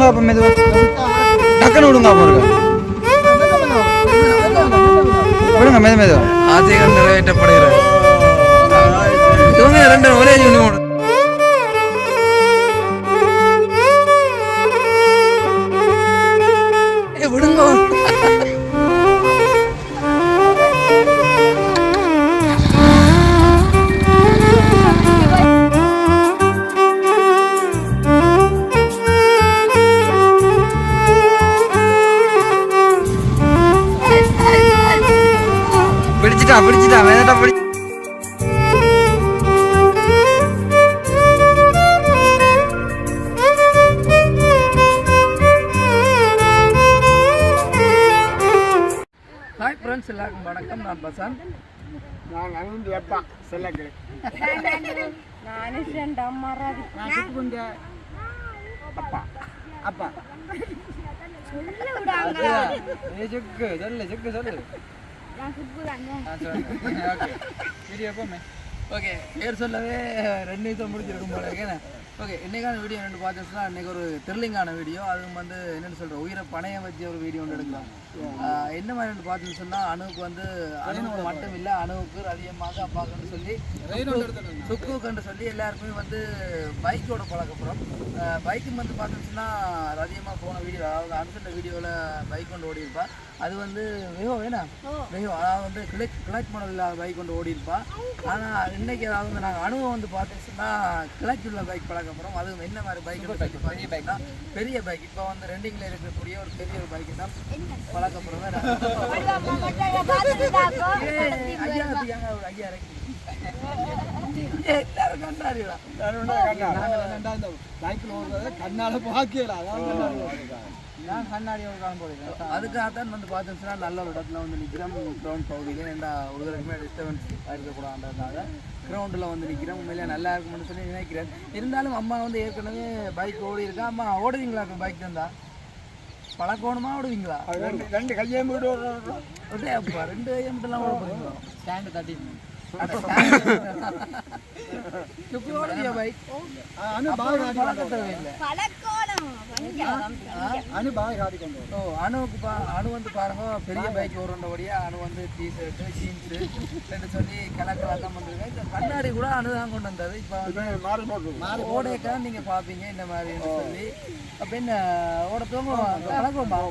விடுங்க அப்போ மெதுவா டக்குன்னு விடுங்க அப்போ விடுங்க மெதுவா ஆசைகள் நிறைவேற்றப்படுகிறது இவங்க ரெண்டு ஒரே யூனிஃபார்ம் விடுங்க பிடிச்சிட்டா வேதட்டா பிடி ஹாய் ஃப்ரெண்ட்ஸ் எல்லாருக்கும் வணக்கம் நான் பசான் நான் அனுந்து அப்பா செல்லக்கு நான் ஃப்ரெண்ட் அம்மா ராதி நான் சுக்குண்ட அப்பா அப்பா சொல்ல விடாங்க ஏ ஜக்கு சொல்லு நான் சுக்கு தாங்க ஓகே வீடியோ போமே ஓகே பேர் சொல்லவே 2 நிமிஷம் முடிச்சிருக்கும் போல ஓகேண்ணா ஓகே இன்றைக்கான வீடியோ என்னென்னு பார்த்தோம்னா இன்றைக்கி ஒரு த்ரில்லிங்கான வீடியோ அதுவும் வந்து என்னென்னு சொல்கிறேன் உயிரை பணையம் வச்சு ஒரு வீடியோ ஒன்று எடுக்கலாம் என்ன மாதிரி பார்த்தோம்னு சொன்னால் அணுவுக்கு வந்து அணுவுக்கு மட்டும் இல்லை அணுவுக்கு அதிகமாக அப்பாக்குன்னு சொல்லி சுக்குன்னு சொல்லி எல்லாருக்குமே வந்து பைக்கோட பழக்கப்புறம் பைக்கு வந்து பார்த்தோம்னா அதிகமாக போன வீடியோ அதாவது அனுசண்ட வீடியோவில் பைக் கொண்டு ஓடிருப்பா அது வந்து வெகோ அதாவது வந்து கிளச் மாடல் இல்லாத பைக் கொண்டு ஓடிருப்பா ஆனால் இன்னைக்கு அதாவது வந்து நாங்கள் அனுபவம் வந்து பார்த்தோம்னா கிளச் உள்ள பைக் பழக்கப்புறம் அது என்ன மாதிரி பைக் பெரிய பைக் தான் பெரிய பைக் இப்போ வந்து ரெண்டிங்கில் இருக்கக்கூடிய ஒரு பெரிய ஒரு பைக்கு தான் பழக்கப்புறம் ஐயா கண்ணால பாக்கல நான் கண்ணாடி காலம் போடுறேன் அதுக்காகத்தான் வந்து பார்த்தோம்னா நல்ல ஒரு இடத்துல வந்து நிற்கிறோம் கிரவுண்ட் பகுதியில் ஏன்டா ஒரு தடவை டிஸ்டர்பன்ஸ் இருக்கக்கூடாதுன்றதுனால கிரவுண்டில் வந்து நிற்கிறேன் உண்மையிலே நல்லா இருக்கும்னு சொல்லி நினைக்கிறேன் இருந்தாலும் அம்மா வந்து ஏற்கனவே பைக் ஓடி இருக்கா அம்மா ஓடுவீங்களா இப்போ பைக் தந்தா பழக்கணுமா ஓடுவீங்களா ரெண்டு கையை அப்பா 2 கையை மட்டும்லாம் ஓட போகிறீங்களா ஸ்டாண்டு தட்டி பைக் அணு வந்து பாருங்க பெரிய பைக் ஓடுறபடியா அணு வந்து டிஷர்ட்டு ஜீன்ஸு சொல்லி கலக்கெல்லாம் தான் பண்ணிருக்கேன் இந்த கண்ணாடி கூட அணுதான் கொண்டு வந்தது இப்போ ஓடைக்கா நீங்க பாப்பீங்க இந்த மாதிரின்னு சொல்லி அப்போ என்ன ஓட பழக்கமா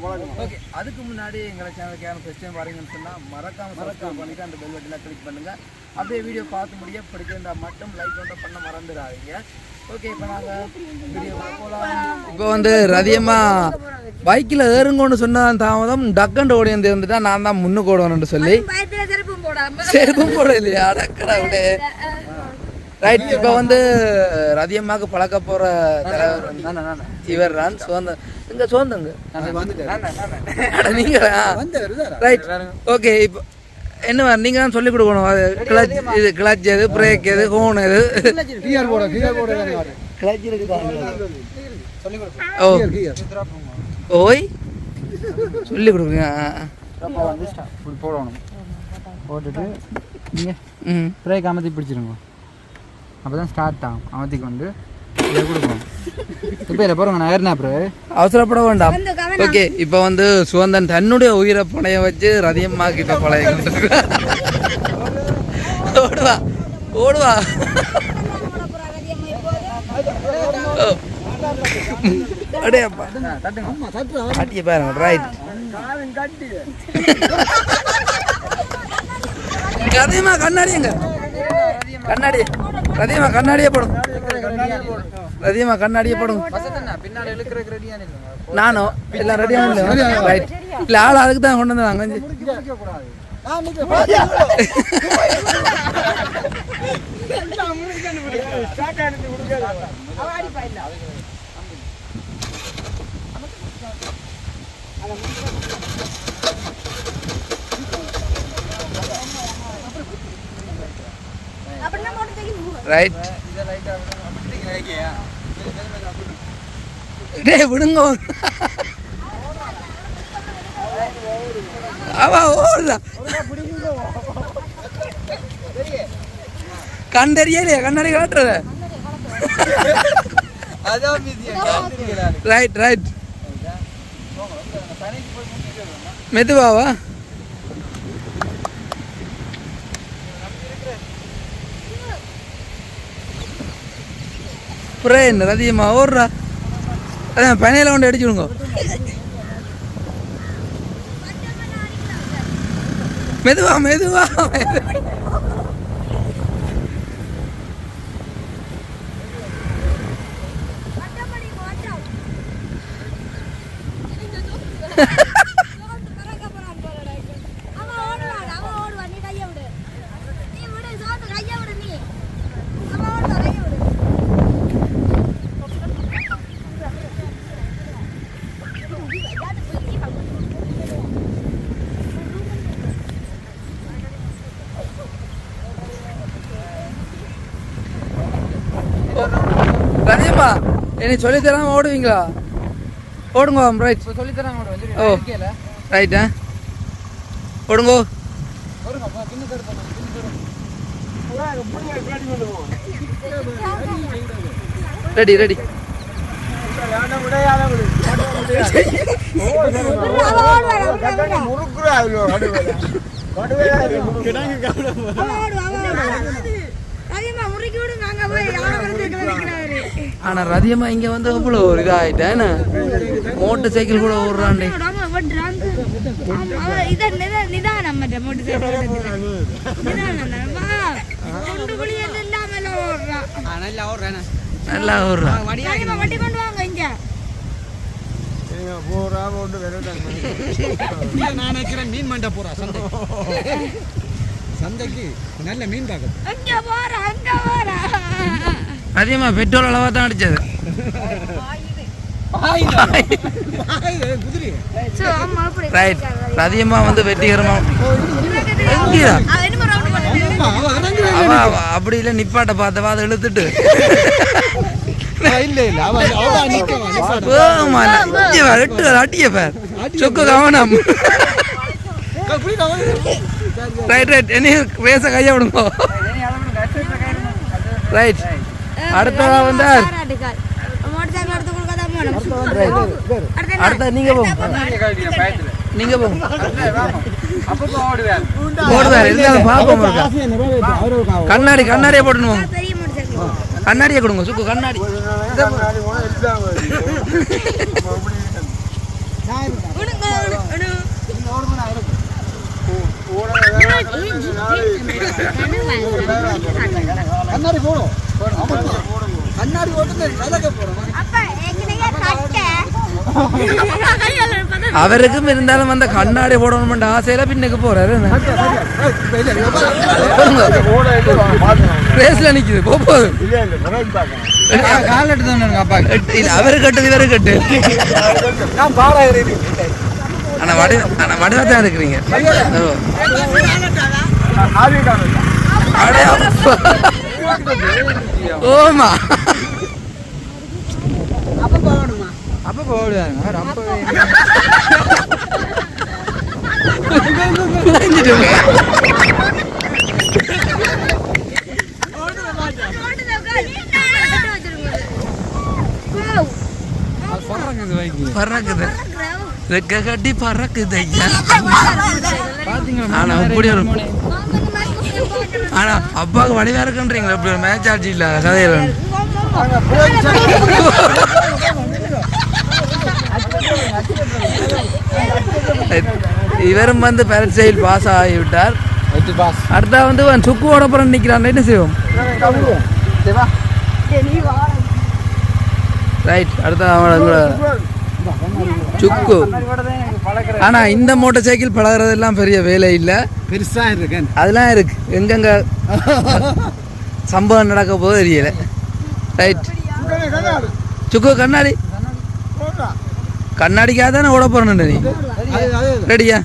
ஓகே அதுக்கு முன்னாடி எங்களை சேனலுக்கு யாரும் ஃபர்ஸ்ட் டைம் வரீங்கன்னு சொன்னால் மறக்காம சப்ஸ்கிரைப் பண்ணிட்டு அந்த பெல் பட்டனை கிளிக் பண்ணுங்க அப்படியே வீடியோ பார்த்து முடிய பிடிச்சிருந்தா மட்டும் லைக் பண்ண மறந்துடாதீங்க ஓகே இப்போ நாங்கள் வீடியோ போகலாம் இப்போ வந்து ரதியமாக பைக்கில் ஏறுங்கன்னு சொன்ன தாமதம் டக்கண்டு ஓடி வந்து இருந்துட்டா நான் தான் முன்னுக்கு ஓடணும்னு சொல்லி செருப்பும் போட இல்லையா அடக்கடா விட ரைட் இப்போ வந்து ரதியம்மாவுக்கு பழக்க போகிற தலைவர் இவர் தான் சோந்த இங்கே சோந்தங்க நீங்கள் ரைட் ஓகே இப்போ என்ன நீங்க தான் சொல்லிக் கொடுக்கணும் அது கிளச் இது கிளச் எது பிரேக் எது ஹோன் எது ஓய் சொல்லி கொடுக்குங்க போடணும் போட்டுட்டு நீங்கள் பிரேக் அமர்த்தி பிடிச்சிருங்க அப்போ தான் ஸ்டார்ட் ஆகும் அமர்த்திக்கு வந்து இதை கொடுக்கணும் இப்போ இதை போகிறோங்க நான் ஏறினா அப்புறம் அவசரப்பட வேண்டாம் ஓகே இப்போ வந்து சுகந்தன் தன்னுடைய உயிரை பணைய வச்சு ரதியம்மா கிட்ட பழைய ஓடுவா ஓடுவா அடையப்பா காட்டிய பாருங்க ரைட் ரதியம்மா கண்ணாடிங்க கண்ணாடி ரதியம்மா கண்ணாடியே போடும் ரதியம்மா கண்ணாடியே போடும் நானும் எல்லாம் ரெடியாக இல்லை ரைட் இல்லை ஆள் அதுக்கு தான் கொண்டு வந்தாங்க ரைட் டே விடுங்க அவ ஓடுதா கண் தெரியலையா கண்ணாடி காட்டுற ரைட் ரைட் மெதுவாவா புறே என்ன அதிகமா ஓடுறா அதான் பனையில கொண்டு அடிச்சுடுங்க மெதுவா மெதுவா ரஜிமா என்னை சொல்லித்தராம ஓடுவீங்களா ஓடுங்க ரைட் சொல்லித்தராங்க ஓ ரைட்டா ஓடுங்கோ ரெடி ரெடி ஆனா ரதியமா இங்க வந்து அவ்வளோ ஒரு இதாயிட்டேன் மோட்டர் சைக்கிள் கூட ஓடுறாண்டே நல்லா ஓடுறான் மீன் மண்ட போறா சந்தைக்கு நல்ல மீன் பார்க்க அதிகமா பெட்ரோல் அளவா தான் அடிச்சது ரைட் அதிகமா வந்து வெட்டிகரமா அப்படி இல்ல நிப்பாட்ட பார்த்தவா அதை இழுத்துட்டு அட்டிய பேர் சொக்கு கவனம் ரைட் ரைட் என்ன ரேச கைய விடுங்க ரைட் அடுத்ததா வந்தார் அடுத்த நீங்க போங்க நீங்க போங்க ஓடுவார் இருந்தாலும் பாப்போம் கண்ணாடி கண்ணாடியே போடணும் கண்ணாடியே கொடுங்க சுக்கு கண்ணாடி கண்ணாடி போடும் கண்ணாடி அவருக்கும் இருந்தாலும் அந்த கண்ணாடி போடணும் ஆசையில பின்னுக்கு போறாரு ரேஸ்ல நிக்குது போகுது கால் எடுத்து அப்பா அவரு கட்டுது இவரு கட்டு ஆனா வடிவா தான் இருக்கிறீங்க ஓமா அப்ப போடுவாங்க பறக்குது ரெக்க கட்டி பறக்குது ஐயா ஆனா இப்படி ஒரு ஆனா அப்பாவுக்கு வடிவா இருக்குன்றீங்களா இப்படி ஒரு மேட்ச் ஆட்சி இல்ல கதையில இவரும் வந்து பேரட்சைல் பாஸ் ஆகிவிட்டார் அடுத்தா வந்து சுக்கு ஓட போறேன் நிக்கிறான் என்ன செய்வோம் ரைட் அடுத்த சுக்கு ஆனா இந்த மோட்டார் சைக்கிள் பழகிறதெல்லாம் பெரிய வேலை இல்ல பெருசா இருக்கு அதெல்லாம் இருக்கு எங்கெங்க சம்பவம் நடக்க போது தெரியல ரைட் சுக்கு கண்ணாடி கண்ணாடிக்காக தானே ஓட போறேன் நீ ரெடியா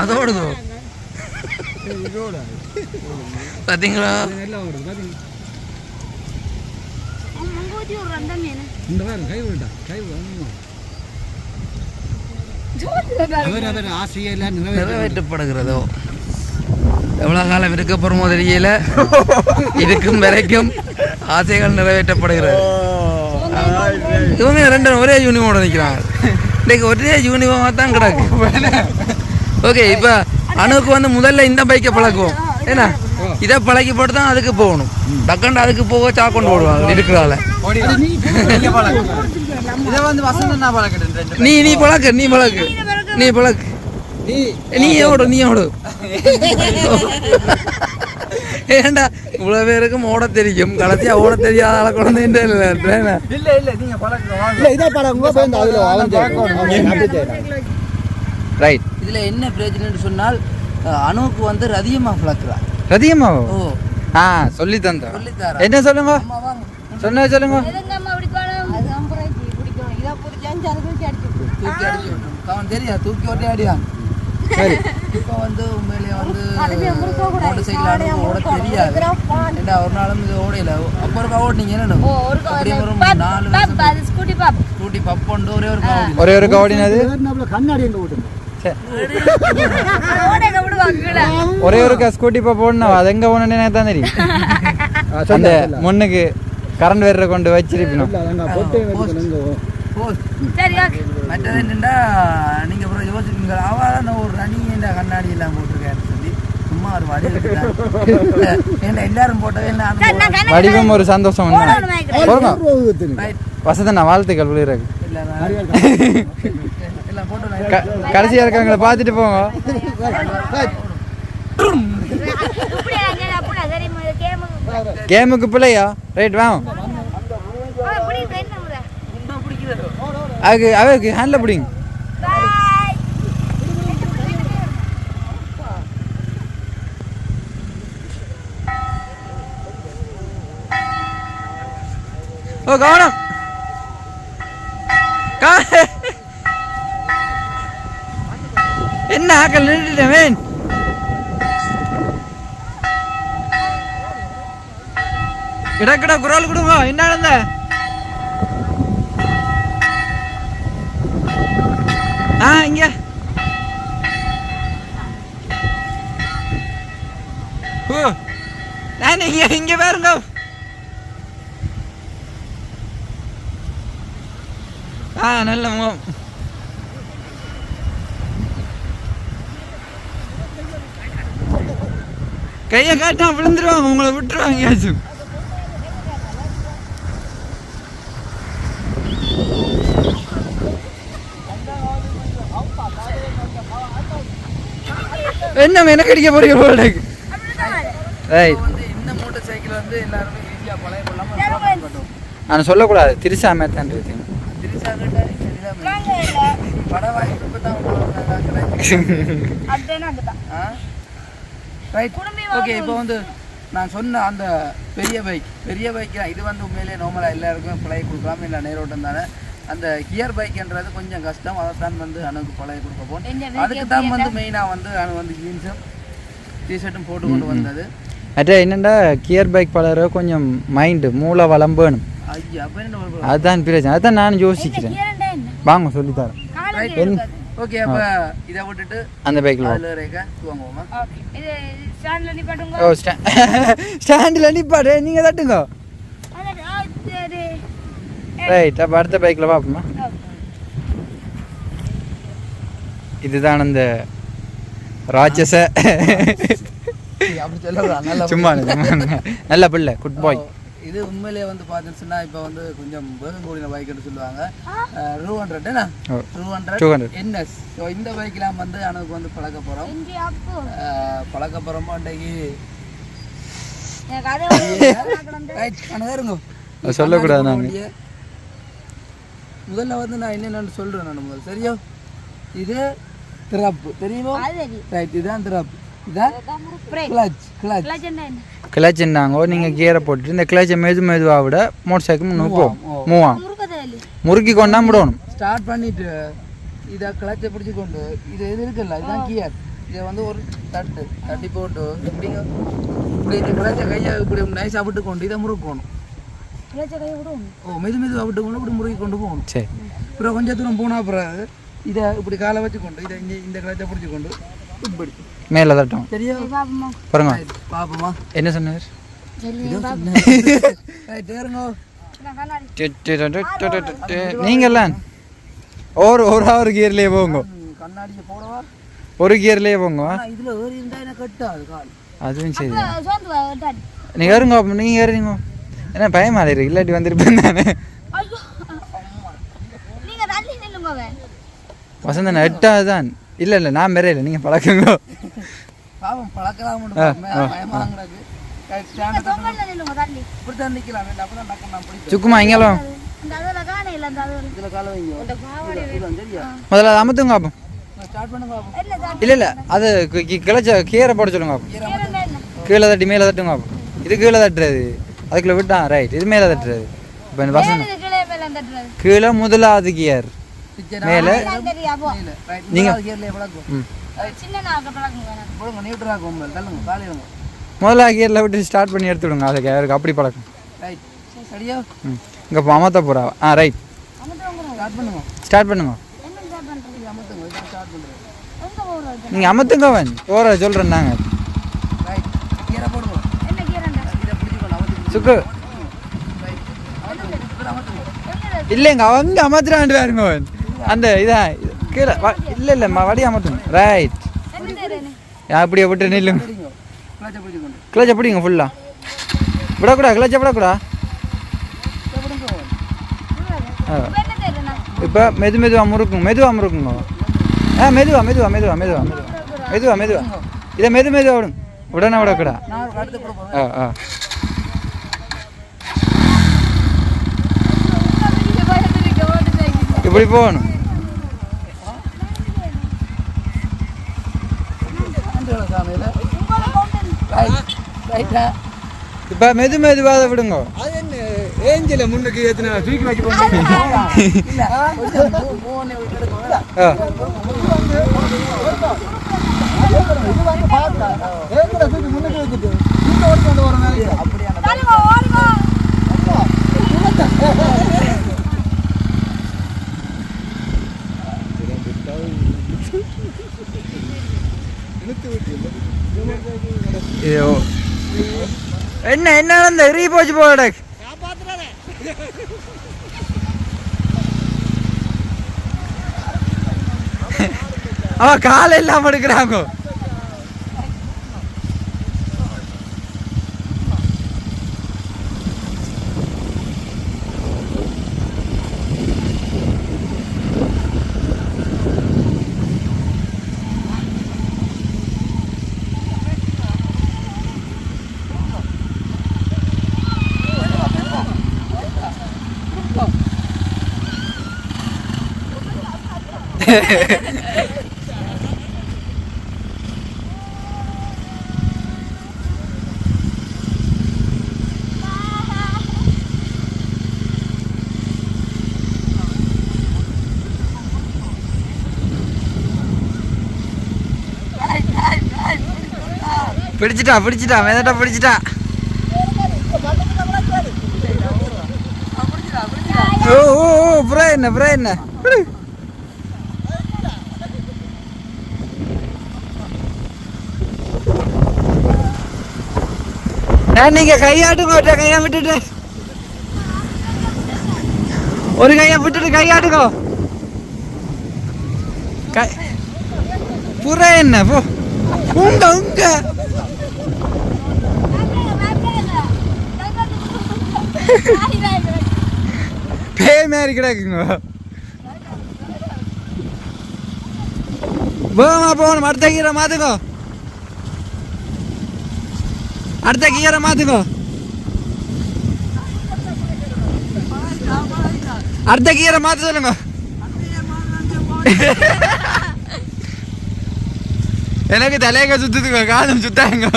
அதோடுதோ பாத்தீங்களா அவர் ஆசையெல்லாம் நிறைவேற்றப்படுகிறதோ எவ்வளோ காலம் இருக்க போகிறோமோ தெரியல இதுக்கும் வரைக்கும் ஆசைகள் நிறைவேற்றப்படுகிறது இவங்க ரெண்டு ஒரே யூனிஃபார்மோட நிற்கிறாங்க இன்னைக்கு ஒரே யூனிஃபார்மாக தான் கிடக்கு ஓகே இப்போ அணுவுக்கு வந்து முதல்ல இந்த பைக்கை பழக்குவோம் ஏன்னா இதை பழக்கி போட்டு தான் அதுக்கு போகணும் டக்கண்டு அதுக்கு போக சாக்கொண்டு போடுவாங்க இருக்கிறால இதை வந்து வசந்தம் நான் பழக்கிட்டேன் நீ பழக்கு நீ ஓடு ஏண்டா இவ்வளோ பேருக்கும் ஓட தெரியும் கடைசியா ஓட தெரியாத ஆளை குழந்தை இல்ல நீங்க பழக்கம் இதை பழங்க ரைட் இதுல என்ன பிரச்சனைன்னு சொன்னால் அணுவுக்கு வந்து ரதியமா பழக்குறா ரதியம்மா ஓ சொல்லி தந்தேன் சொல்லித்தாரா என்ன சொல்லுங்க அம்மா வாங்க சொல்லுங்க எதுங்கம்மா பிடிக்கணும் அது அம்பராஜி பிடிக்கணும் இதை பிடிச்சாஞ்சு அதை தூக்கி அடிச்சு தூக்கி அடிச்சு விட்டோம் அவன் தெரியா தூக்கி ஓட்டி அடிவான் சரி இப்போ வந்து உண்மையிலேயே வந்து மோட்டர் சைக்கிள் அனுபவம் ஓட தெரியாது ஏண்டா ஒரு நாளும் இது ஓடையில அப்புறம் ஓட்டினீங்க என்ன அப்படியே ஒரு 4 வருஷம் ஸ்கூட்டி பாப் ஸ்கூட்டி பப்போண்டு ஒரே ஒரு கவடினது கண்ணாடி எங்க ஓட்டுங்க ஓடேங்க விடுவாங்க ஒரே ஒரு ஸ்கூட்டி இப்போ போடணும் அது எங்க போனேன்னு எனக்கு தான் தெரியும் அந்த முன்னுக்கு கரண்ட் வேற கொண்டு வச்சிருப்பணும் சரி ஓகே மற்றது என்னண்டா நீங்க அப்புறம் யோசிப்பீங்க அவன் ஒரு ரனி என்ற கண்ணாடி எல்லாம் போட்டிருக்காரு சொல்லி சும்மா ஒரு வடிவம் ஏன்னா எல்லாரும் போட்டது என்ன வடிவம் ஒரு சந்தோஷம் வசதண்ணா வாழ்த்துக்கள் விழுறாங்க எல்லாம் போட்டோ கடைசியா இருக்காங்களா பார்த்துட்டு போங்க கேமுக்கு பிள்ளையா ரைட் வாங்க அதுக்கு ஹேண்டில் பிடிங்க ஓ கவனம் என்ன ஆக்கள் நின்றுட்டேன் கிடக்கிட குரல் கொடுங்க என்ன நடந்த இங்க ஓ நான் இங்க பாருங்க நல்ல முகம் கையை காட்டா விழுந்துருவாங்க உங்களை விட்டுருவாங்க யாச்சும் என்ன எனக்கு அடிக்க போறீங்க போலக்கு ரைட் இந்த மோட்டார் சைக்கிள் வந்து எல்லாருமே ஈஸியா பழைய கொள்ளாம நான் சொல்லக்கூடாது திருசா மேத்தான் இருக்கேன் திருசா பட வாய்ப்பு தான் ரைட் ஓகே இப்போ வந்து நான் சொன்ன அந்த பெரிய பைக் இது வந்து உண்மையிலேயே நார்மலாக எல்லாருக்கும் பழைய கொடுக்கலாம் இல்லை நேரோட்டம் தானே அந்த கியர் பைக்ன்றது கொஞ்சம் கஷ்டம் அதை தான் வந்து அணுக்கு பழைய கொடுக்க போகணும் அதுக்கு தான் வந்து மெயினாக வந்து அணு வந்து ஜீன்ஸும் டிஷர்ட்டும் போட்டு கொண்டு வந்தது அட்டே என்னண்டா கியர் பைக் பழகிற கொஞ்சம் மைண்டு மூளை வளம் வேணும் ஐயா அப்போ என்ன அதுதான் பிரச்சனை அதுதான் நான் யோசிக்கிறேன் வாங்க சொல்லித்தரேன் ஓகே அப்போ இதை விட்டுட்டு அந்த பைக்கில் அதில் ரேக்கா தூங்குவோமா இது ஸ்டாண்ட்ல நிப்பாட்டுங்க ஓ ஸ்டாண்டில் நிப்பாடு நீங்கள் தட்டுங்க ரைட் அப்போ அடுத்த பைக்கில் பார்ப்போமா இதுதான் அந்த ராட்சச அப்படி சொல்ல சும்மா நல்ல பிள்ளை குட் பாய் இது உண்மையிலேயே வந்து பார்த்தீங்கன்னு சொன்னால் இப்போ வந்து கொஞ்சம் வேகம் கூடின பைக்குன்னு சொல்லுவாங்க 200 NS ஸோ இந்த பைக்கெலாம் வந்து எனக்கு வந்து பழக்க போகிறோம் அன்றைக்கு இருங்க சொல்லக்கூடாது நாங்கள் முதல்ல வந்து நான் என்னென்னு சொல்கிறேன் நான் முதல்ல சரியா இது திறப்பு தெரியுமா ரைட் இதுதான் திறப்பு இதான் கிளச் என்னாங்கோ நீங்கள் கியரை போட்டுட்டு இந்த கிளச்சை மெதுவாக விட மோட்டர் சைக்கிள் மூவாம் முறுக்கி கொண்டா விடணும் ஸ்டார்ட் பண்ணிட்டு இதை கிளச்சை பிடிச்சி கொண்டு இது எது இருக்குல்ல இதுதான் கியர் இதை வந்து ஒரு தட்டி போட்டு இப்படி இந்த கிளச்சை கையை இப்படி நைஸாக விட்டு கொண்டு இதை முறுக்கணும் மெதுவாக விட்டு கொண்டு இப்படி முறுக்கி கொண்டு போகணும் சரி அப்புறம் கொஞ்சம் தூரம் போனால் அப்புறம் இதை இப்படி காலை வச்சுக்கொண்டு இதை இங்கே இந்த கிளச்சை பிடிச்சிக்கொண்டு இப்படி மேலே தட்டும் சரியா பாருங்க பாப்போமா என்ன சொன்னார் நீங்கள்லாம் ஒரு கியர்லேயே போங்க கண்ணாடியை போடவா ஒரு கியர்லேயே போங்க இதுல ஏறி இருந்தா எனக்கு கட்டாது கால் அதுவும் சரி நீங்கள் ஏறுங்க நீங்கள் ஏறுங்க ஏன்னா பயமா இருக்கு இல்லாட்டி வந்துருப்பேன் தானே வசந்தன் 8வது தான் இல்லை நான் மெரையில நீங்கள் பழக்குங்க பாவம் பழக்கலாம் பயமாங்கிறது இப்படித்தான் நிற்கலாம் அப்பதான் நான் பிடிச்சேன் சுக்குமா இங்கெல்லாம் இதுல காலை வைங்க சரியா முதல்ல அதை அமுத்துங்க அப்போ ஸ்டார்ட் பண்ணுங்க பாப்போம் இல்லை அது கிளச்ச கீரை போட சொல்லுங்க அப்போ கீழே தட்டி மேலே தட்டுங்க அப்போ இது கீழே தட்டுறது அதுக்குள்ள விட்டா ரைட் இது மேலே தட்டுறது இப்போ இந்த வசந்தம் கீழே முதலாவது கியர் மேலே நீங்கள் முதலாவது கியரில் விட்டு ஸ்டார்ட் பண்ணி எடுத்துவிடுங்க அதுக்கு அவருக்கு அப்படி பழக்கம் இங்கே இப்போ அமர்த்த போகிறா ரைட் ஸ்டார்ட் பண்ணுங்க நீங்கள் அமர்த்துங்க அவன் போகிற சொல்கிறேன் நாங்கள் சுக்கு இல்லைங்க அவங்க அமர்த்துறாண்டு பாருங்க அவன் அந்த இதான் கீழே இல்லை வடி அமர்த்துங்க ரைட் அப்படியே விட்டு நில்லுங்க கிளச்சை பிடிங்க ஃபுல்லாக விடக்கூடா கிளச்சை விடக்கூடா இப்போ மெதுவாக முறுக்குங்க மெதுவா இதை மெதுவாக விடுங்க உடனே விடக்கூடா இப்படி போகணும் இப்போ மெதுவாக விடுங்க ஏஞ்சல முன்னுக்கு ஏத்துனா தூக்கி வைக்க என்ன நடந்த ரீ போச்சு போட அவன் காலை இல்லாம எடுக்கிறாங்க பிடிச்சிட்டா மேதட்டா பிடிச்சிட்டா ஓ புறா என்ன நீங்க கையாட்டுங்க கையா விட்டுட்டு ஒரு கையா விட்டுட்டு கையாட்டுங்க புறா என்ன போ உங்க பேய் மாதிரி கிடக்குங்க போகணும் அடுத்த கீரை மாத்துக்கோ அடுத்த கீரை மாத்த சொல்லுங்க எனக்கு தலையங்க சுத்துதுங்க காலம் சுத்தாங்க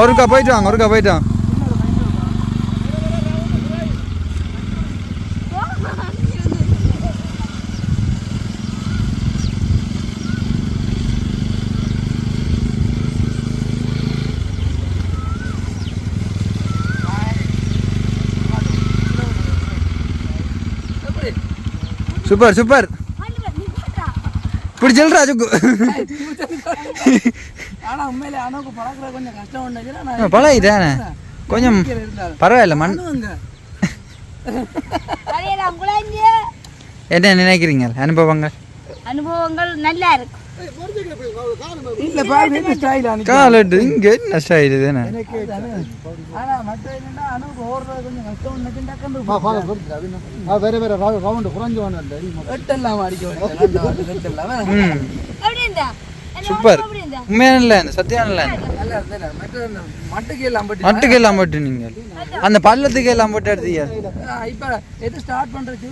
ஒருக்கா போயிட்டு வாங்க சூப்பர் சூப்பர் இப்படி சொல்றா சுக்கு ஆனா உண்மையிலே அனுக்கு பழக்கிற கொஞ்சம் கஷ்டம் ஒண்ணு பழகிட்டானே கொஞ்சம் பரவாயில்ல மண் என்ன நினைக்கிறீங்க அனுபவங்கள் நல்லா இருக்கு இல்ல பாருங்க ஸ்டைல் காலட்டு இங்க என்ன ஸ்டைல் இது என்ன ஆனா மத்த என்னன்னா அனுக்கு ஓடுறது கொஞ்சம் கஷ்டம் ஒண்ணு டக்குன்னு வேற வேற ரவுண்ட் குறைஞ்சவன் எட்டெல்லாம் அடிக்க வேண்டியது எட்டெல்லாம் அப்படியே சூப்பர் உண்மையான இல்லை சத்தியான இல்லை நல்லா இருந்தேன் மட்டுக்கு எல்லாம் பட்டு மட்டுக்கு எல்லாம் போட்டு நீங்க அந்த பள்ளத்துக்கு எல்லாம் போட்டு எடுத்தீங்க இப்ப எது ஸ்டார்ட் பண்றது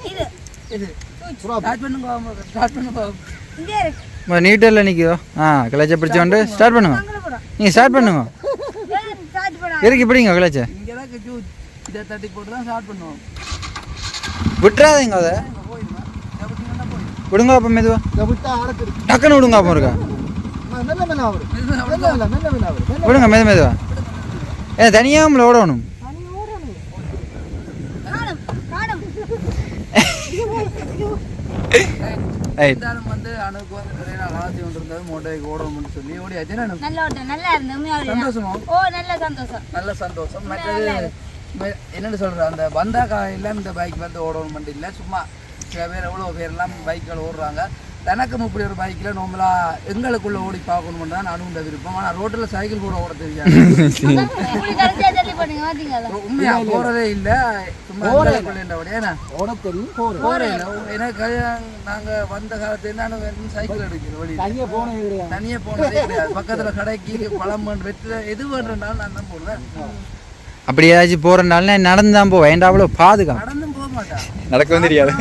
இது இது ஸ்டார்ட் பண்ணுங்க இங்கே இருக்கு நீட்டில் நிற்குதோ கிளச்சை பிடிச்சி கொண்டு ஸ்டார்ட் பண்ணுங்க நீங்கள் ஸ்டார்ட் பண்ணுங்க ஸ்டார்ட் பண்ண இறக்கி பிடிங்க கிளச்சை இங்கே தான் இதை தட்டி போட்டு தான் ஸ்டார்ட் பண்ணுவோம் விட்டுறாதீங்க அதை விடுங்க அப்போ மெதுவா டக்குன்னு விடுங்க அப்போ இருக்கா விடுங்க மெதுவா தனியாக நம்மளை ஓடணும் இருந்தாலும் வந்து அனுக்கு வந்து நிறைய நாள் ஆசை ஒன்று இருந்தது மோட்டைக்கு ஓடணும்னு சொல்லி ஓடியாச்சு நல்லா இருந்தது சந்தோஷமா நல்ல சந்தோஷம் நல்ல சந்தோஷம் மற்றது என்னன்னு சொல்ற அந்த வந்தா காலையில் இந்த பைக் வந்து ஓடணும் மட்டும் இல்லை சும்மா சில பேர் எவ்வளோ பேர்லாம் பைக்கில் ஓடுறாங்க தனக்கும் இப்படி ஒரு பைக்கில் நார்மலாக எங்களுக்குள்ளே ஓடி பார்க்கணும்னு தான் அனுண்ட விருப்பம் ஆனால் ரோட்டில் சைக்கிள் கூட ஓட தெரியாது உண்மையா போகிறதே இல்லை சும்மா ஓட ஓட தெரியும் போகிறேன் எனக்கு நாங்கள் வந்த காலத்துல நான் சைக்கிள் எடுக்கிறேன் வழி தனியாக போனதே கிடையாது பக்கத்தில் கடைக்கு பழம் வெற்றி எது வேணுன்னாலும் நான் தான் போடுவேன் அப்படி ஏதாச்சும் போறனால நடந்து தான் போவேன் ஏன்டா அவ்வளோ பாதுகாப்பு நடந்தும் போக மாட்டேன் நடக்கவும் தெரியாது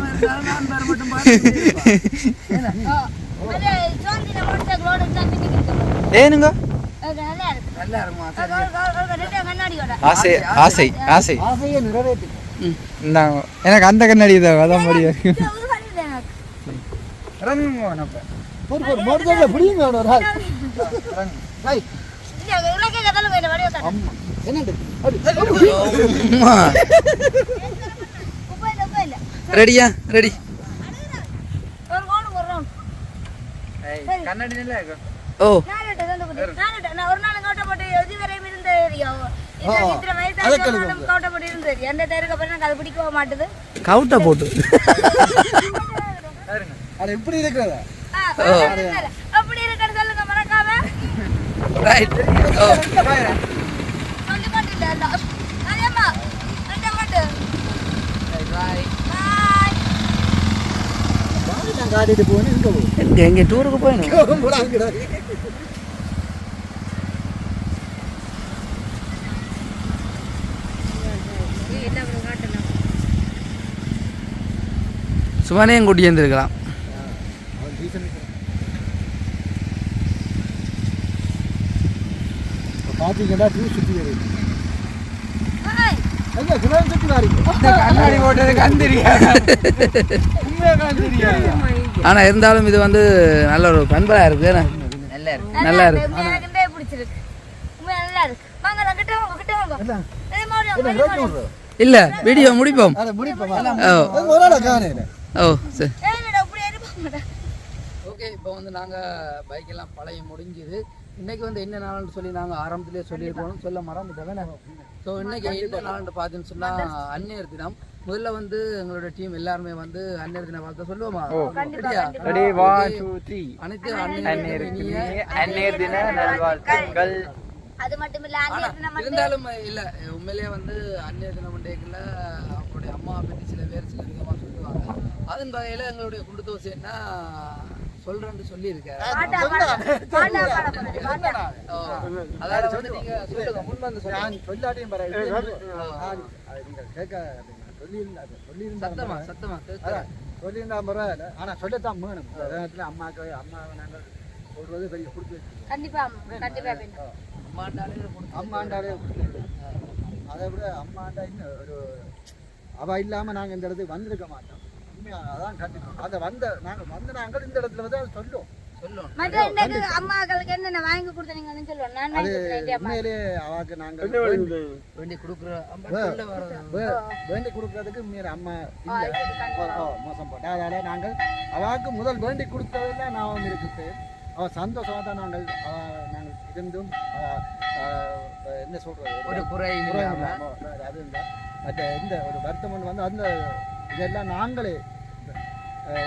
ஏனுங்க நல்லா இருக்குமா ஆசை ஆசை ஆசை ஆசையை நிறைவேற்றி இந்தாங்க எனக்கு அந்த கண்ணாடி தான் அதான் முடியாது புரியுங்க ஒரு ஆள் ரெடியா ரெடி கண்ணாடி ஓ கவுட்ட போட்டு அது எப்படி இருக்கிறதா அப்படி இருக்கிறது சொல்லுங்க மறக்காம ரைட் ஓ சொல்லி மாட்டேன் அதேமா ரெண்டு மாட்டு பாய் நான் காட்டிட்டு போனேன் இங்க போ எங்க டூருக்கு போயணும் போறாங்கடா சுமனையும் கூட்டி இருந்திருக்கலாம் பாத்தீங்கன்னா டூ சுத்தி வருது ஹாய் ஐயா கிராம் சுத்தி வாரீங்க கண்ணாடி போட்டது கந்திரியா உண்மையா கந்திரியா ஆனா இருந்தாலும் இது வந்து நல்ல ஒரு பண்பலா இருக்கு நல்லா இருக்கு எனக்கு இந்த பிடிச்சிருக்கு உண்மையா நல்லா இருக்கு வாங்க நான் கிட்ட வாங்க இதே மாதிரி இல்ல வீடியோ முடிப்போம் அட முடிப்போம் ஓ ஒரு ஆள காணேல ஓ சரி ஏன்டா இப்படி ஏறிப்பாங்கடா ஓகே இப்போ வந்து நாங்கள் பைக் எல்லாம் பழைய முடிஞ்சுது இன்னைக்கு வந்து என்ன நாள்னு சொல்லி நாங்கள் ஆரம்பத்திலே சொல்லியிருக்கோம் சொல்ல மறந்துட்டோம் ஸோ இன்னைக்கு என்ன நாள்னு பார்த்தீங்கன்னு சொன்னால் அந்நியர் தினம் முதல்ல வந்து எங்களோட டீம் எல்லாருமே வந்து அந்நியர் தினம் வாழ்த்து சொல்லுவோமா ரெடி 1 2 3 அனைத்து அந்நியர் தின நல்வாழ்த்துக்கள் அது மட்டும் இல்ல இருந்தாலும் இல்ல உண்மையிலேயே வந்து அந்நியர் தினம் மண்டேக்குள்ள அவங்களுடைய அம்மா பற்றி சில பேர் சில விதமாக சொல்லுவாங்க அதன் வகையில் எங்களுடைய குண்டு தோசை என்ன சொல்றேன்னு சொல்லியிருக்காரு அதாவது வந்து நீங்க சொல்லுங்க முன் வந்து நான் சொல்லாட்டியும் பரவாயில்லை நீங்க கேட்க சத்தமா சத்தமா சொல்லியிருந்தா பரவாயில்ல ஆனா சொல்லத்தான் வேணும் நேரத்தில் அம்மாவை நாங்கள் சொல்றது பெரிய கொடுத்து கண்டிப்பா கண்டிப்பா அம்மாண்டாலே அதை விட அம்மாண்டா இன்னும் ஒரு அவ இல்லாம நாங்க இந்த இடத்துக்கு வந்திருக்க மாட்டோம் உண்மையா அதான் கண்டிப்பா அதை நாங்கள் இந்த இடத்துல வந்து அதை சொல்லணும். மற்ற இந்த அம்மாக்களுக்கு என்னென்ன வாங்கி கொடுத்தீங்கன்னு சொல்லுவோம். நான் வாங்கி கொடுத்தேன் அம்மா. உண்மையிலே அவாக்கு நாங்கள் வேண்டி கொடுக்குற வேண்டி கொடுக்கறதுக்கு உண்மையில அம்மா மோசம் போட்டேன். அதனால நாங்கள் அவாக்கு முதல் வேண்டி கொடுத்ததுல நான் இருக்குது. அவள் சந்தோஷமாக தான் நாங்கள் இருந்தும் என்ன சொல்றது ஒரு குறை அது இல்லை. மற்ற இந்த ஒரு வருத்தம் வந்து அந்த இதெல்லாம் நாங்களே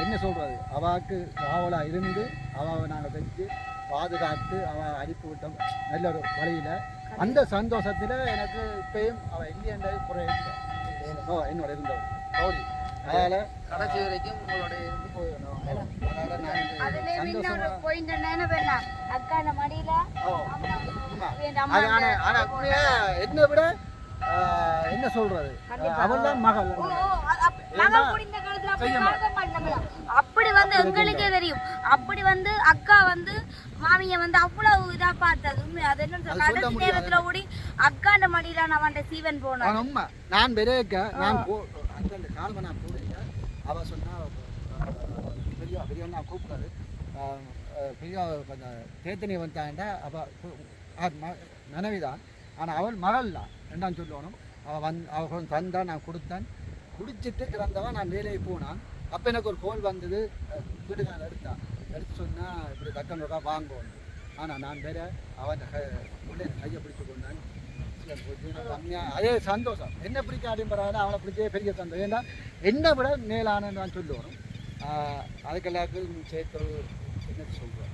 என்ன சொல்றது அவாக்கு அவளாக இருந்து அவாவை நாங்கள் வச்சு பாதுகாத்து அவள் அனுப்பி விட்டோம் நல்ல ஒரு வழியில். அந்த சந்தோஷத்தில் எனக்கு இப்பயும் அவள் இல்லையன்றது குறை என்னோட இருந்தவள் கௌரி. அதனால கடைசி வரைக்கும் உங்களோட இருந்து போயிடணும். அக்கான மடியில என்ன விட என்ன சொல்றது அவள் தான் மகள். அப்படி வந்து எங்களுக்கே தெரியும். அப்படி வந்து அக்கா வந்து மாமிய வந்து அவ்வளவு இதா பார்த்தது. அது என்ன கடைசி நேரத்துல ஓடி அக்காண்ட மடியில நான் சீவன் போனேன். உண்மை நான் பெரிய நான் அந்த காலமா நான் போடுங்க. அவ சொன்னா பெரிய பெரிய நான் கூப்பிட்டாரு பெரிய கொஞ்சம் தேத்தனி வந்தாண்டா அவள் மனைவிதான். ஆனால் அவள் மகள் தான் ரெண்டாம் சொல்லணும். அவள் தந்தா நான் கொடுத்தேன். குடிச்சிட்டு கிடந்தவன் நான் வேலையை போனான். அப்போ எனக்கு ஒரு கோல் வந்தது. வீட்டுக்காரன் எடுத்து சொன்னால் இப்படி கட்டணக்கா வாங்குவோம். ஆனால் நான் வேற அவன் கையை பிடிச்சி கொண்டான். கம்மியாக அதே சந்தோஷம் என்ன பிடிக்க அப்படின்றாங்க. அவனை பிடிச்சே பெரிய சந்தோஷம். ஏன்னா என்னை விட மேலானு நான் சொல்லுவோம். அதுக்கெல்லாருக்கும் சேர்த்து என்ன சொல்கிறேன்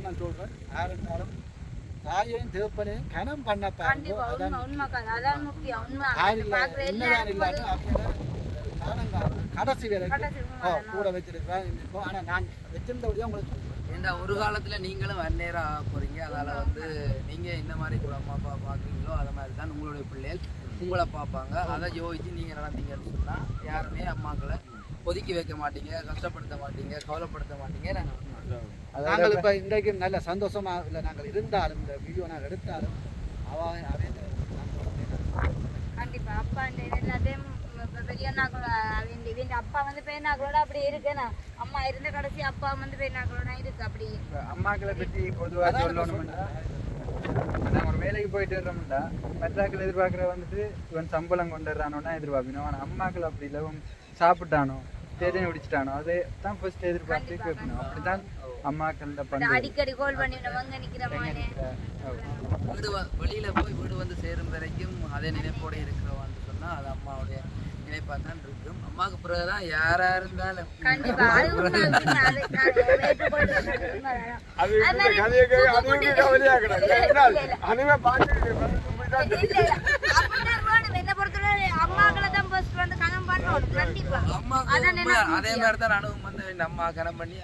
நான் சொல்கிறேன். யாருன்னாலும் தாயையும் தேப்பனையும் கனம் பண்ண கடைசி வேலை கூட வச்சிருக்கிறேன். ஆனால் நான் வச்சிருந்தபடியாக உங்களுக்கு ஏன்னா ஒரு காலத்தில் நீங்களும் அந்நேரம் ஆக போகிறீங்க. அதனால் வந்து நீங்கள் இந்த மாதிரி கூட அம்மா அப்பா பார்க்குறீங்களோ அதை மாதிரி தான் உங்களுடைய பிள்ளைகள் உங்களை பார்ப்பாங்க. அதை யோசிச்சு நீங்கள் நடந்தீங்கன்னு சொன்னால் யாருமே அம்மாக்களை ஒதுக்கி வைக்க மாட்டீங்க, கஷ்டப்படுத்த மாட்டீங்க, கவலைப்படுத்த மாட்டீங்க. நாங்கள் இப்போ இன்றைக்கு நல்ல சந்தோஷமாக இல்லை நாங்கள் இருந்தாலும் இந்த வீடியோ நாங்கள் எடுத்தாலும் கண்டிப்பா அப்பா எல்லாத்தையும் பெரியண்ணாக்களோட அப்பா வந்து பெரியண்ணாக்களோட அப்படி இருக்குண்ணா. அம்மா இருந்த கடைசி அப்பா வந்து பெரியண்ணாக்களோட இருக்கு. அப்படி அம்மாக்களை பற்றி பொதுவாக சொல்லணும்னா நாங்கள் ஒரு வேலைக்கு போயிட்டு வர்றோம்டா மற்றாக்கள் எதிர்பார்க்குற வந்துட்டு இவன் சம்பளம் கொண்டுடுறானோன்னா எதிர்பார்க்கணும். ஆனால் அம்மாக்கள் அப்படி இல்லை, சாப்பிட்டானோ தேதனை குடிச்சிட்டானோ அதை தான் ஃபர்ஸ்ட் எதிர்பார்த்து கேட்கணும். அப்படித்தான் அம்மாக்கள் அடிக்கடி கால் பண்ணி வீடு வெளியில போய் வீடு வந்து சேரும் வரைக்கும் அதே நினைப்போட இருக்கிறவான்னு சொன்னா அது அம்மாவுடைய நினைப்பா தான் இருக்கும். அம்மாவுக்கு பிறகுதான் யாரா இருந்தாலும் அதே மாதிரி தான் அனுபவம் வந்து அம்மா கனம் பண்ணி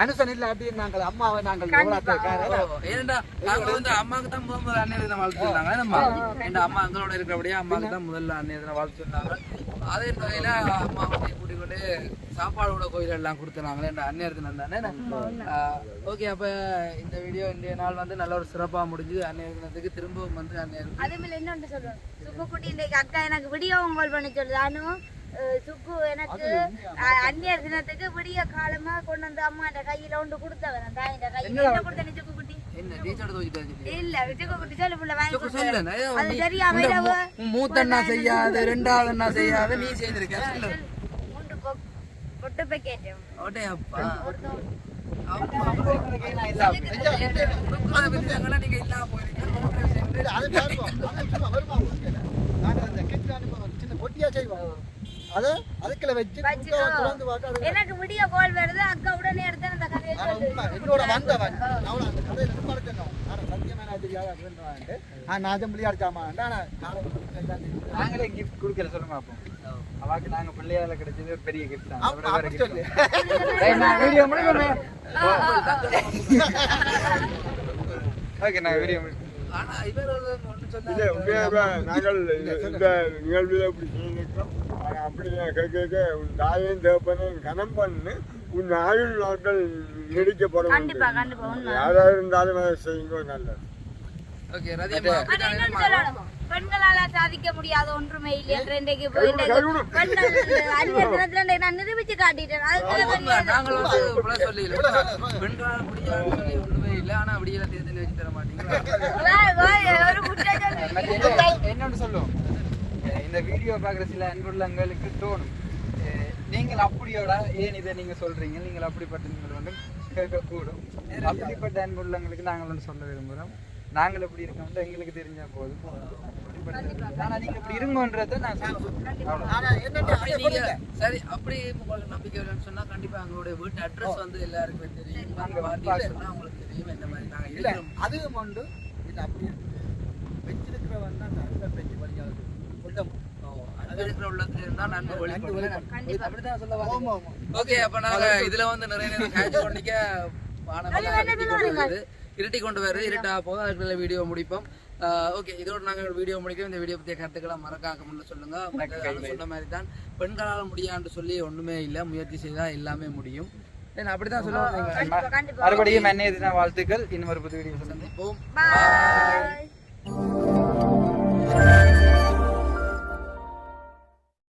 அனுசன் இல்ல அப்படின்னு நாங்கள் அம்மாவை நாங்கள் ஏன்னா வந்து அம்மாவுக்கு தான் முதல்ல அன்னைய வாழ்த்து சொன்னாங்க. அம்மா எங்களோட இருக்கிறபடியா அம்மாவுக்கு தான் முதல்ல அன்னைய வாழ்த்து சொன்னாங்க. அதே வகையில அம்மா கூட்டிக் கொண்டு சாப்பாடு கூட கோயில் எல்லாம் கொடுத்துனாங்களே அந்நேரத்தினம் தானே. ஓகே, அப்ப இந்த வீடியோ இன்றைய நாள் வந்து நல்ல ஒரு சிறப்பா முடிஞ்சு அன்னைய தினத்துக்கு திரும்பவும் வந்து அந்நேரம் அதே மாதிரி என்ன சொல்லுவேன். சுக்குக்குட்டி இன்றைக்கு அக்கா எனக்கு வீடியோ கால் பண்ணி சொல்லுது. ஆனும் சுக்கு எனக்கு அந்நியர் தினத்துக்கு விடிய காலமா கொண்டு வந்து அம்மா அந்த கையில ஒன்று கொடுத்தவன் தாயின் கையில என்ன கொடுத்த சுக்குக்குட்டி மூத்தண்ணா செய்யாது ரெண்டாவதுண்ணா செய்யாது நீ செய்திருக்க பொட்டியா செய்வோம். எனக்கு வீடியோ கால் வருது. அக்கா உடனே எடுத்து அந்த கதையை என்னோட வந்தவன் நாங்களே கிஃப்ட் கொடுக்கல சொல்லுங்க. அப்போ அவாக்கு நாங்க பிள்ளையால கிடைச்சது ஒரு பெரிய கிஃப்ட் தான். வீடியோ முடியுமே. ஓகே, நான் வீடியோ நாங்கள் இந்த நிகழ்வில் அப்படி செய்திருக்கோம். அப்படி கேட்க தாயும் தேப்பனையும் கனம் பண்ணு உன் ஆயுள் நாட்கள் நீடிக்கப்படும். கண்டிப்பா கண்டிப்பா உண்மை. யாராக இருந்தாலும் அதை செய்யுங்க நல்லது. ஓகே ரதியம்மா ஆனா இன்னொன்னு சொல்லணும். பெண்களால சாதிக்க முடியாத ஒன்றுமே இல்லை என்று இன்றைக்கு பெண்கள் அந்நியர் தினத்துல இன்றைக்கு நான் நிரூபிச்சு காட்டிட்டேன். அதுக்கு நாங்கள் வந்து இப்படி சொல்லல பெண்களால் முடியாதுன்னு சொல்லி ஒன்றுமே இல்லை ஆனா அப்படியெல்லாம் தேர்தல் வச்சு தர மாட்டீங்களா ஒரு குற்றம் என்னன்னு சொல்லுவோம் இந்த வீடியோ பார்க்குற சில அன்புள்ளங்களுக்கு தோணும் நீங்கள் அப்படியோட ஏன் இதை நீங்க சொல்றீங்க நீங்கள் அப்படிப்பட்ட நீங்கள் வந்து கேட்கக்கூடும் அப்படிப்பட்ட அன்புள்ளங்களுக்கு நாங்கள் ஒன்று சொல்ல விரும்புகிறோம் நாங்கள் எப்படி இருக்கோம்ல எங்களுக்கு தெரிஞ்சா போதும் ஆனா நீங்க இப்படி இருங்கன்றதை நான் நீங்க சரி அப்படி உங்களுக்கு நம்பிக்கை இல்லைன்னு சொன்னா கண்டிப்பா எங்களுடைய வீட்டு அட்ரஸ் வந்து எல்லாருக்குமே தெரியும் அங்க பார்த்தீங்கன்னா உங்களுக்கு தெரியும் இந்த மாதிரி நாங்க இல்லை இருக்கிறோம் அதுவும் உண்டு இது அப்படி வச்சிருக்கிறவன் தான் நல்ல பெஞ்சு வழியாக கொண்ட இருக்கிற உள்ளத்துல இருந்தா நன்மை வெளிப்படும் கண்டிப்பா. அப்படிதான் சொல்ல வரீங்க ஓகே அப்ப நாங்க இதுல வந்து நிறைய நேரம் கேட்ச் பண்ணிக்க வானமெல்லாம் இருட்டி கொண்டு வருது இருட்டா போதும் அதுக்குள்ள வீடியோ முடிப்போம் ஓகே இதோட நாங்கள் வீடியோ முடிக்கிறோம் இந்த வீடியோ பற்றிய கருத்துக்களை மறக்காம சொல்லுங்க சொன்ன மாதிரி தான் பெண்களால் முடியான்னு சொல்லி ஒண்ணுமே இல்லை முயற்சி செய்தா எல்லாமே முடியும் அப்படிதான் சொல்லுவாங்க மறுபடியும் என்ன வாழ்த்துக்கள் இன்னொரு புது வீடியோ சந்திப்போம் Bye.